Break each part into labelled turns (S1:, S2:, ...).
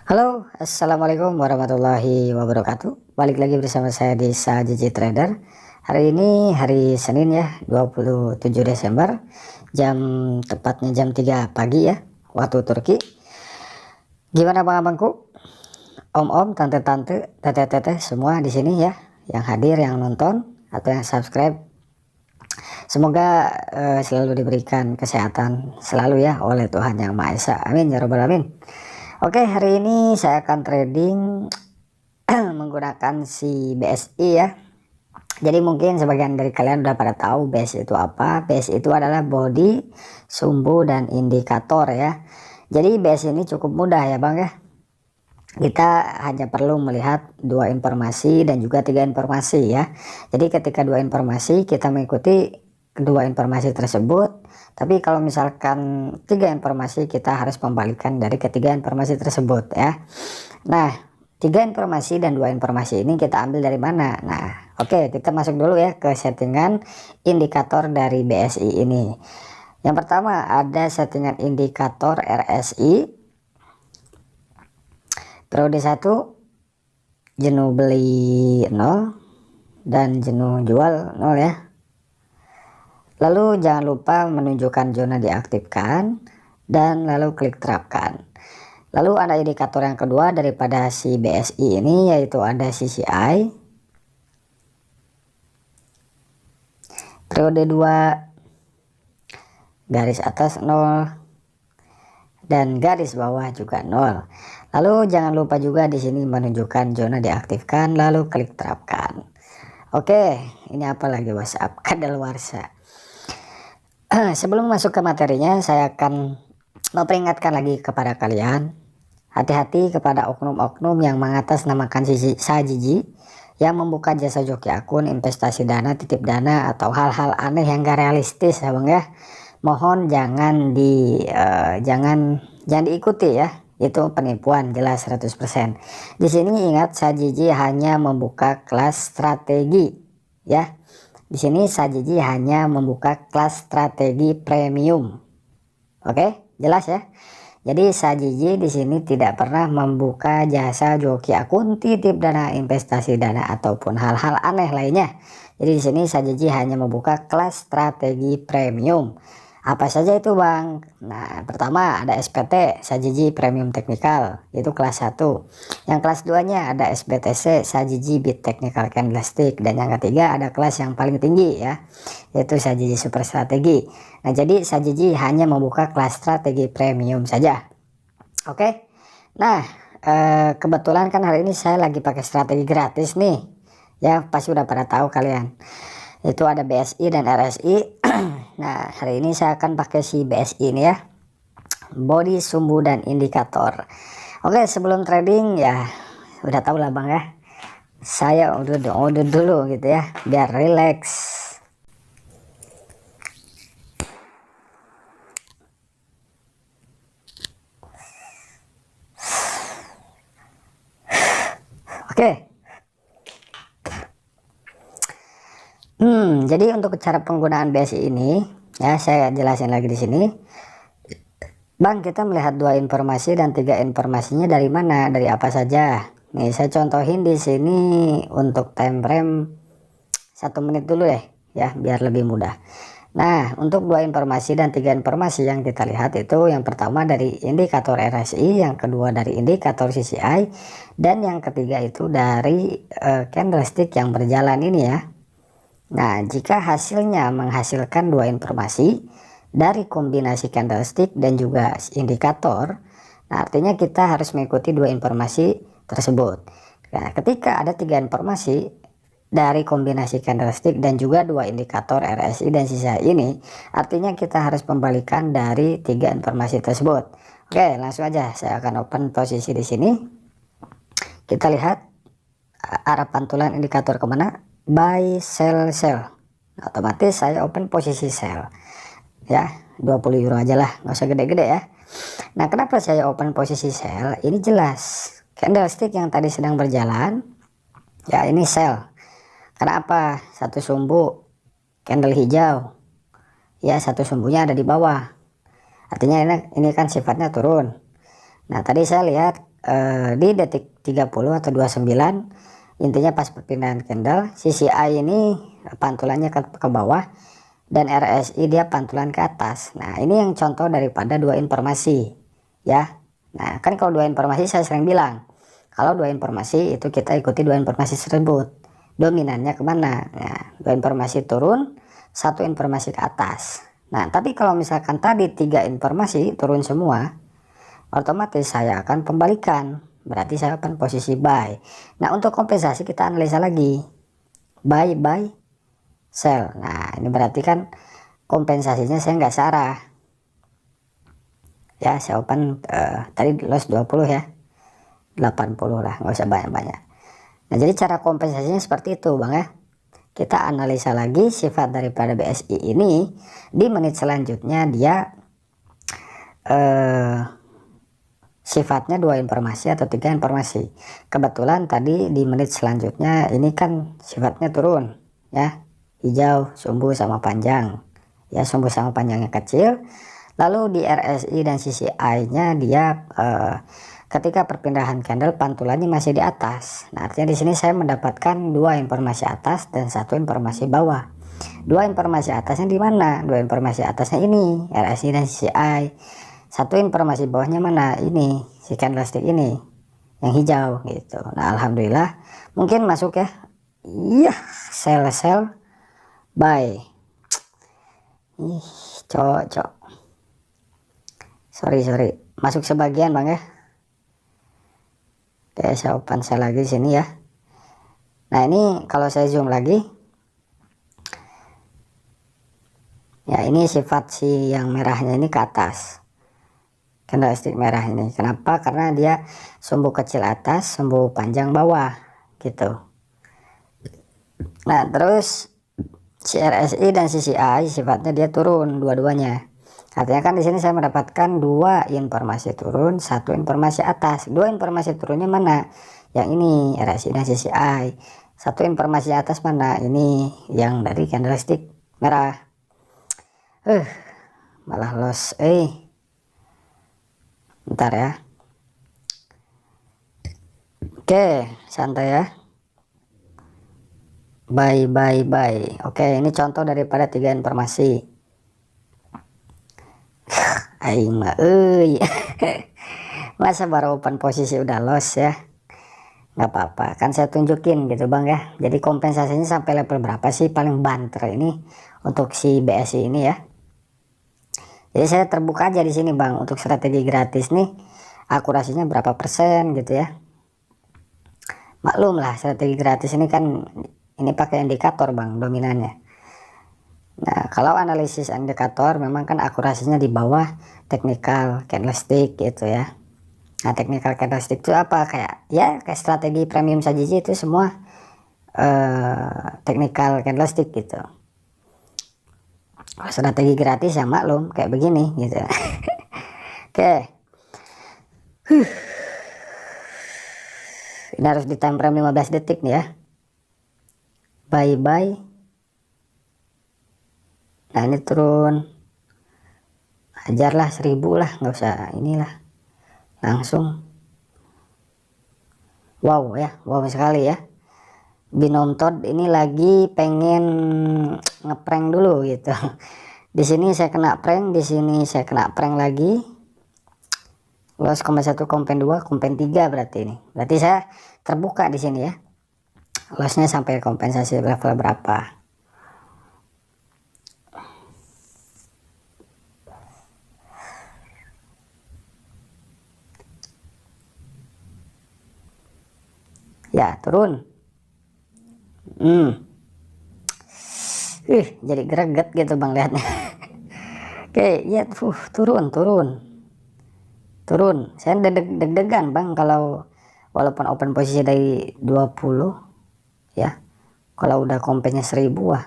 S1: Halo, assalamualaikum warahmatullahi wabarakatuh. Balik lagi bersama saya di Sajiji Trader. Hari ini hari Senin ya, 27 Desember. Tepatnya jam 3 pagi ya, waktu Turki. Gimana abang-abangku? Om-om, tante-tante, tete-tete semua di sini ya, yang hadir, yang nonton atau yang subscribe. Semoga selalu diberikan kesehatan selalu ya oleh Tuhan Yang Maha Esa. Amin ya robbal alamin. Oke, hari ini saya akan trading menggunakan si BSI ya. Jadi mungkin sebagian dari kalian udah pada tahu BSI itu apa. BSI itu adalah body, sumbu, dan indikator ya. Jadi BSI ini cukup mudah ya bang ya. Kita hanya perlu melihat dua informasi dan juga tiga informasi ya. Jadi ketika dua informasi kita mengikuti kedua informasi tersebut, tapi kalau misalkan tiga informasi kita harus membalikan dari ketiga informasi tersebut ya. Nah, tiga informasi dan dua informasi ini kita ambil dari mana? Nah, oke, kita masuk dulu ya ke settingan indikator dari BSI ini. Yang pertama ada settingan indikator RSI periode 1, jenuh beli 0 dan jenuh jual 0 ya. Lalu jangan lupa menunjukkan zona diaktifkan dan lalu klik terapkan. Lalu ada indikator yang kedua daripada si BSI ini, yaitu ada CCI periode 2, garis atas 0 dan garis bawah juga 0. Lalu jangan lupa juga di sini menunjukkan zona diaktifkan lalu klik terapkan. Oke, ini apa lagi WhatsApp kadaluarsa. Sebelum masuk ke materinya, saya akan memperingatkan lagi kepada kalian, hati-hati kepada oknum-oknum yang mengatasnamakan Sajiji yang membuka jasa joki akun, investasi dana, titip dana, atau hal-hal aneh yang gak realistis ya bang ya. Mohon jangan diikuti ya, itu penipuan jelas 100%. Di sini ingat, Sajiji hanya membuka kelas strategi ya. Di sini Sajiji hanya membuka kelas strategi premium. Oke, jelas ya. Jadi Sajiji di sini tidak pernah membuka jasa joki akun, titip dana, investasi dana, ataupun hal-hal aneh lainnya. Jadi di sini Sajiji hanya membuka kelas strategi premium. Apa saja itu bang? Nah, pertama ada SPT Sajiji Premium Technical, itu kelas 1. Yang kelas 2-nya ada SBTC Sajiji Bit Technical Candlestick, dan yang ketiga ada kelas yang paling tinggi ya, yaitu Sajiji Super Strategi. Nah, jadi Sajiji hanya membuka kelas strategi premium saja. Oke. Nah, kebetulan kan hari ini saya lagi pakai strategi gratis nih. Ya, pasti udah pada tahu kalian. Itu ada BSI dan RSI. Nah, hari ini saya akan pakai si BSI ini ya, body, sumbu, dan indikator. Oke, sebelum trading ya udah tahu lah bang ya, saya udah dulu gitu ya, biar relax. Oke. Jadi untuk cara penggunaan BSI ini ya, saya jelasin lagi di sini. Bang, kita melihat dua informasi dan tiga informasinya dari mana? Dari apa saja? Nih, saya contohin di sini untuk time frame 1 menit dulu deh ya, biar lebih mudah. Nah, untuk dua informasi dan tiga informasi yang kita lihat itu, yang pertama dari indikator RSI, yang kedua dari indikator CCI, dan yang ketiga itu dari candlestick yang berjalan ini ya. Nah, jika hasilnya menghasilkan dua informasi dari kombinasi candlestick dan juga indikator, nah artinya kita harus mengikuti dua informasi tersebut. Nah, ketika ada tiga informasi dari kombinasi candlestick dan juga dua indikator RSI dan sisa ini, artinya kita harus membalikan dari tiga informasi tersebut. Oke, langsung aja saya akan open posisi di sini. Kita lihat arah pantulan indikator kemana? Buy, sell, sell. Otomatis saya open posisi sell ya, 20 euro aja lah, nggak usah gede-gede ya. Nah, kenapa saya open posisi sell? Ini jelas candlestick yang tadi sedang berjalan ya, ini sell. Kenapa? Satu sumbu candle hijau ya, satu sumbunya ada di bawah, artinya ini kan sifatnya turun. Nah, tadi saya lihat di detik 30 atau 29, intinya pas perpindahan candle, CCI ini pantulannya ke bawah dan RSI dia pantulan ke atas. Nah ini yang contoh daripada dua informasi ya. Nah kan kalau dua informasi saya sering bilang, kalau dua informasi itu kita ikuti dua informasi tersebut, dominannya kemana. Nah dua informasi turun, satu informasi ke atas. Nah tapi kalau misalkan tadi tiga informasi turun semua, otomatis saya akan pembalikan, berarti saya akan posisi buy. Nah untuk kompensasi kita analisa lagi, buy sell. Nah ini berarti kan kompensasinya saya nggak searah ya. Saya open tadi loss 20 ya, 80 lah, nggak usah banyak-banyak. Nah jadi cara kompensasinya seperti itu bang ya. Kita analisa lagi sifat daripada BSI ini di menit selanjutnya. Dia sifatnya dua informasi atau tiga informasi. Kebetulan tadi di menit selanjutnya ini kan sifatnya turun ya, hijau, sumbu sama panjang ya, sumbu sama panjangnya kecil. Lalu di RSI dan CCI nya dia ketika perpindahan candle pantulannya masih di atas. Nah artinya di sini saya mendapatkan dua informasi atas dan satu informasi bawah. Dua informasi atasnya di mana? Dua informasi atasnya ini RSI dan CCI. Satu informasi bawahnya mana? Ini si candlestick ini yang hijau gitu. Nah alhamdulillah mungkin masuk ya. Iya, sell buy. Ih cocok. Sorry masuk sebagian bang ya. Oke saya open saya lagi sini ya. Nah ini kalau saya zoom lagi ya, ini sifat si yang merahnya ini ke atas, candlestick merah ini. Kenapa? Karena dia sumbu kecil atas, sumbu panjang bawah gitu. Nah terus si RSI dan CCI sifatnya dia turun dua-duanya. Artinya kan di sini saya mendapatkan dua informasi turun, satu informasi atas. Dua informasi turunnya mana? Yang ini RSI dan CCI. Satu informasi atas mana? Ini yang dari candlestick merah. Malah loss. Bentar ya. Oke, santai ya. Buy. Oke, ini contoh daripada tiga informasi. Aing mah masa baru open posisi udah loss ya. Nggak apa-apa, kan saya tunjukin gitu bang ya. Jadi kompensasinya sampai level berapa sih paling banter ini untuk si BSI ini ya. Jadi saya terbuka aja di sini bang, untuk strategi gratis nih akurasinya berapa persen gitu ya. Maklum lah strategi gratis ini kan ini pakai indikator bang dominannya. Nah kalau analisis indikator memang kan akurasinya di bawah technical candlestick gitu ya. Nah technical candlestick itu apa, kayak ya kayak strategi premium saja itu semua technical candlestick gitu. Strategi gratis ya maklum kayak begini gitu. Oke. Ini harus di time frame 15 detik nih ya. Buy. Nah ini turun, ajarlah 1000 lah, nggak usah inilah, langsung. Wow ya, wow sekali ya. Binonton ini lagi pengen ngeprank dulu gitu. Di sini saya kena prank, di sini saya kena prank lagi. Loss 1,2, 3 berarti ini. Berarti saya terbuka di sini ya. Lossnya sampai kompensasi level berapa? Ya turun. Jadi greget gitu bang lihatnya. Oke ya turun. Saya deg-degan bang kalau walaupun open posisi dari 20 ya, kalau udah kompennya 1000 wah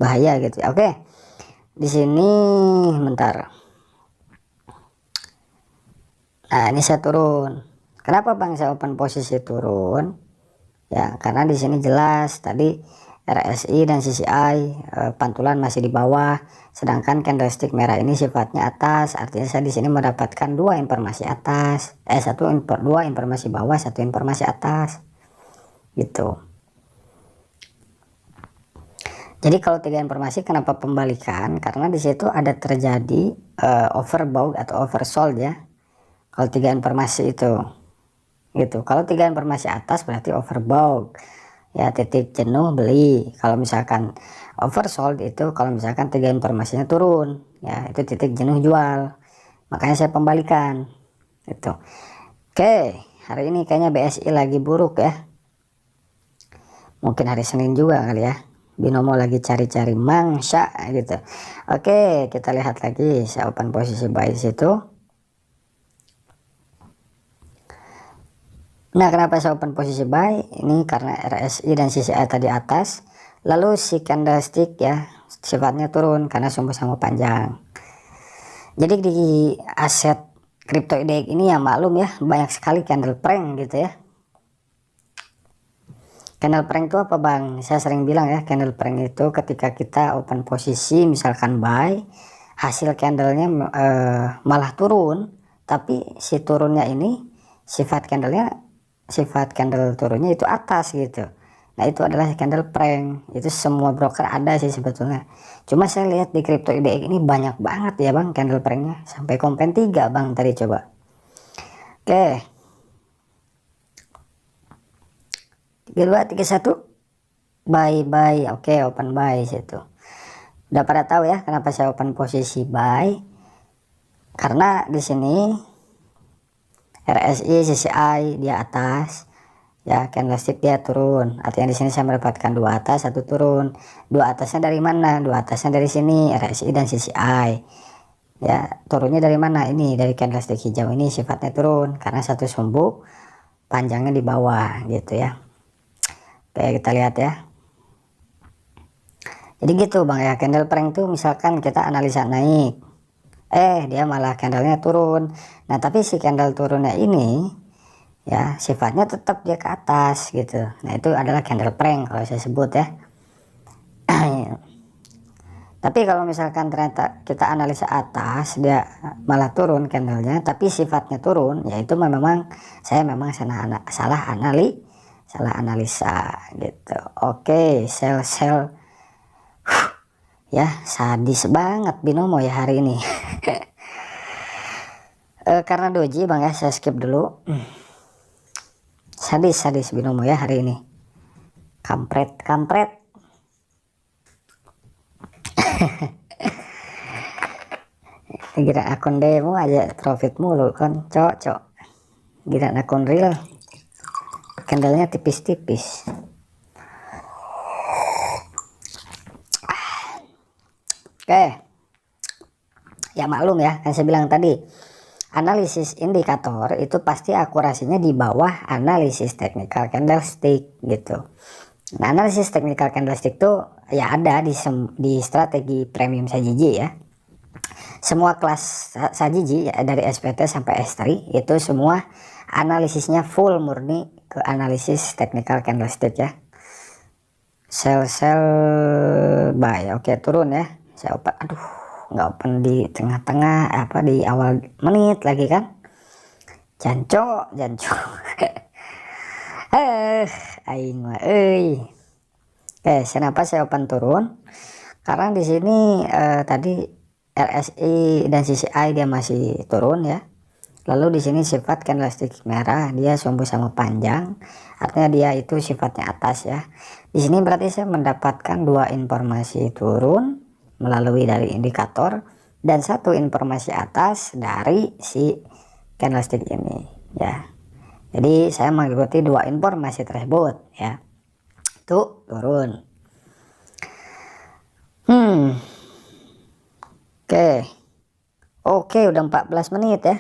S1: bahaya gitu ya. Oke di sini bentar. Nah ini saya turun. Kenapa bang saya open posisi turun? Ya karena di sini jelas tadi RSI dan CCI pantulan masih di bawah, sedangkan candlestick merah ini sifatnya atas. Artinya saya di sini mendapatkan dua informasi atas, dua informasi bawah, satu informasi atas gitu. Jadi kalau tiga informasi, kenapa pembalikan? Karena di situ ada terjadi overbought atau oversold ya. Kalau tiga informasi itu gitu. Kalau tiga informasi atas berarti overbought ya, titik jenuh beli. Kalau misalkan oversold itu kalau misalkan tiga informasinya turun ya, itu titik jenuh jual. Makanya saya pembalikan itu. Oke, hari ini kayaknya BSI lagi buruk ya, mungkin hari Senin juga kali ya, binomo lagi cari-cari mangsa gitu. Oke, kita lihat lagi, saya open posisi buy situ. Nah, kenapa saya open posisi buy? Ini karena RSI dan CCI tadi atas, lalu si candlestick ya sifatnya turun karena sama-sama panjang. Jadi di aset crypto IDX ini ya maklum ya, banyak sekali candle prank gitu ya. Candle prank itu apa bang? Saya sering bilang ya, candle prank itu ketika kita open posisi misalkan buy, hasil candlenya malah turun, tapi si turunnya ini sifat candle turunnya itu atas gitu. Nah itu adalah candle prank, itu semua broker ada sih sebetulnya. Cuma saya lihat di crypto IDX ini banyak banget ya bang candle pranknya, sampai kompen 3 bang tadi coba. Oke, 3231 buy. Oke, open buy situ. Udah pada tahu ya kenapa saya open posisi buy? Karena di sini RSI CCI dia atas ya, candlestick dia turun, artinya di sini saya mendapatkan dua atas satu turun. Dua atasnya dari mana? Dua atasnya dari sini, RSI dan CCI ya. Turunnya dari mana? Ini dari candlestick hijau ini sifatnya turun karena satu sumbu panjangnya di bawah gitu ya. Oke, kita lihat ya. Jadi gitu bang ya, candle prank tuh misalkan kita analisa naik, dia malah candlenya turun. Nah tapi si candle turunnya ini ya sifatnya tetap dia ke atas gitu. Nah itu adalah candle prank kalau saya sebut ya. Tapi kalau misalkan ternyata kita analisa atas dia malah turun candlenya, tapi sifatnya turun, ya itu memang saya salah analisa gitu. Oke, sell ya, sadis banget binomo ya hari ini. Karena doji bang ya, saya skip dulu. Sadis binomo ya hari ini, kampret. Gila akun demo aja profit mulu kan, cocok. Gila akun real candlenya tipis-tipis. Oke ya, maklum ya, kan saya bilang tadi analisis indikator itu pasti akurasinya di bawah analisis technical candlestick gitu. Nah analisis technical candlestick tuh ya ada di strategi premium sajiji ya. Semua kelas sajiji ya, dari SPT sampai S3 itu semua analisisnya full murni ke analisis technical candlestick ya. Sell buy. Oke, turun ya, saya open, aduh nggak open di tengah-tengah apa di awal menit lagi kan, janco aing mah kenapa saya open turun? Karena di sini tadi RSI dan CCI dia masih turun ya. Lalu di sini sifat candlestick merah dia sumbu sama panjang, artinya dia itu sifatnya atas ya. Di sini berarti saya mendapatkan dua informasi turun melalui dari indikator dan satu informasi atas dari si candlestick ini ya. Jadi saya mengikuti dua informasi tersebut ya. Itu turun. Oke, udah 14 menit ya.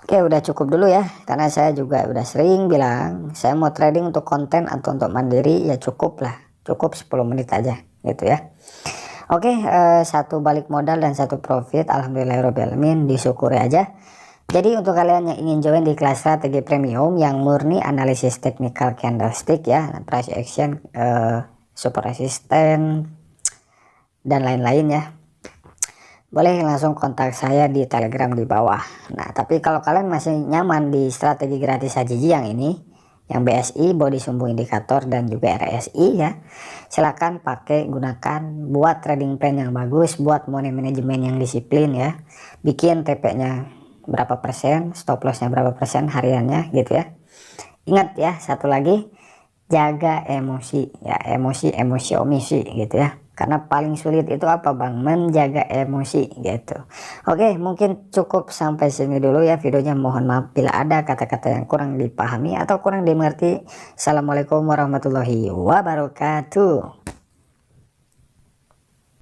S1: Oke, udah cukup dulu ya, karena saya juga udah sering bilang saya mau trading untuk konten atau untuk mandiri ya cukup 10 menit aja gitu ya. Oke, satu balik modal dan satu profit, alhamdulillahirobbilalamin, disyukuri aja. Jadi untuk kalian yang ingin join di kelas strategi premium yang murni analisis technical candlestick ya, price action, support resistance dan lain-lain ya, boleh langsung kontak saya di Telegram di bawah. Nah, tapi kalau kalian masih nyaman di strategi gratis HJJ yang ini, yang BSI, body sumbu indikator dan juga RSI ya, silahkan pakai gunakan buat trading plan yang bagus, buat money management yang disiplin ya, bikin TP-nya berapa persen, stop lossnya berapa persen hariannya gitu ya. Ingat ya, satu lagi, jaga emosi ya, emosi omisi gitu ya, karena paling sulit itu apa bang, menjaga emosi gitu. Oke, mungkin cukup sampai sini dulu ya videonya, mohon maaf bila ada kata-kata yang kurang dipahami atau kurang dimengerti. Assalamualaikum warahmatullahi wabarakatuh.